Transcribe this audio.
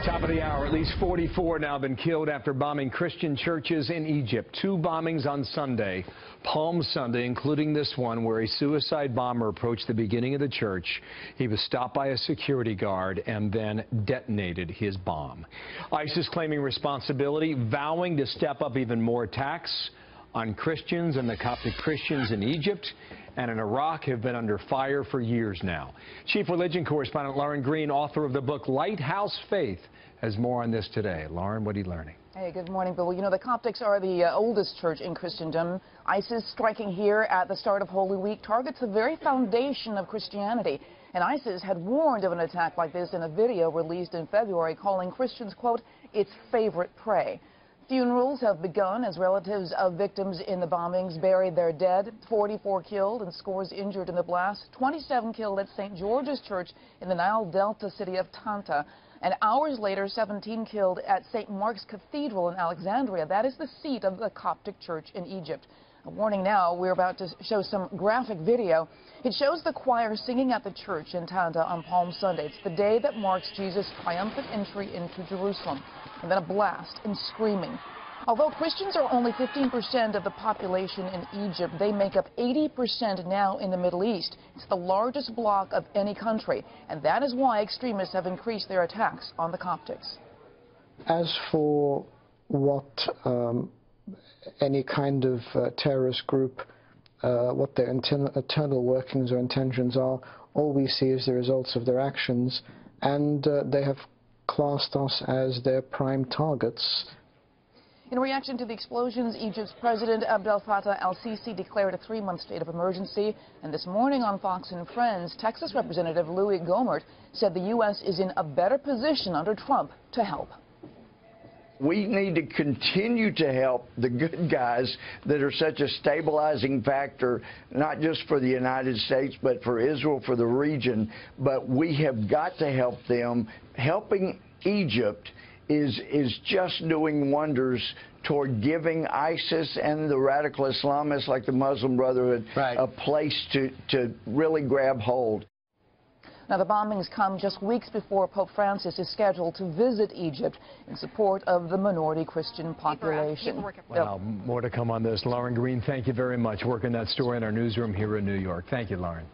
Top of the hour, at least 44 now been killed after bombing Christian churches in Egypt. 2 bombings on Sunday, Palm Sunday, including this one where a suicide bomber approached the beginning of the church. He was stopped by a security guard and then detonated his bomb. ISIS claiming responsibility, vowing to step up even more attacks on Christians, and the Coptic Christians in Egypt and in Iraq have been under fire for years now. Chief Religion Correspondent Lauren Green, author of the book Lighthouse Faith, has more on this today. Lauren, what are you learning? Hey, good morning, Bill. You know, the Coptics are the oldest church in Christendom. ISIS striking here at the start of Holy Week targets the very foundation of Christianity. And ISIS had warned of an attack like this in a video released in February, calling Christians, quote, its favorite prey. Funerals have begun as relatives of victims in the bombings buried their dead. 44 killed and scores injured in the blast. 27 killed at St. George's Church in the Nile Delta city of Tanta. And hours later, 17 killed at St. Mark's Cathedral in Alexandria. That is the seat of the Coptic Church in Egypt. A warning now, we're about to show some graphic video. It shows the choir singing at the church in Tanta on Palm Sunday. It's the day that marks Jesus' triumphant entry into Jerusalem. And then a blast and screaming. Although Christians are only 15% of the population in Egypt, they make up 80% now in the Middle East. It's the largest bloc of any country, and that is why extremists have increased their attacks on the Coptics. As for what any kind of terrorist group, what their internal workings or intentions are, all we see is the results of their actions, and they have classed us as their prime targets. In reaction to the explosions, Egypt's President Abdel Fattah al-Sisi declared a 3-month state of emergency. And this morning on Fox and Friends, Texas Representative Louis Gohmert said the U.S. is in a better position under Trump to help. We need to continue to help the good guys that are such a stabilizing factor, not just for the United States, but for Israel, for the region. But we have got to help them. Helping Egypt is just doing wonders toward giving ISIS and the radical Islamists like the Muslim Brotherhood a place to really grab hold. Now, the bombings come just weeks before Pope Francis is scheduled to visit Egypt in support of the minority Christian population. Well, more to come on this. Lauren Green, thank you very much. Working that story in our newsroom here in New York. Thank you, Lauren.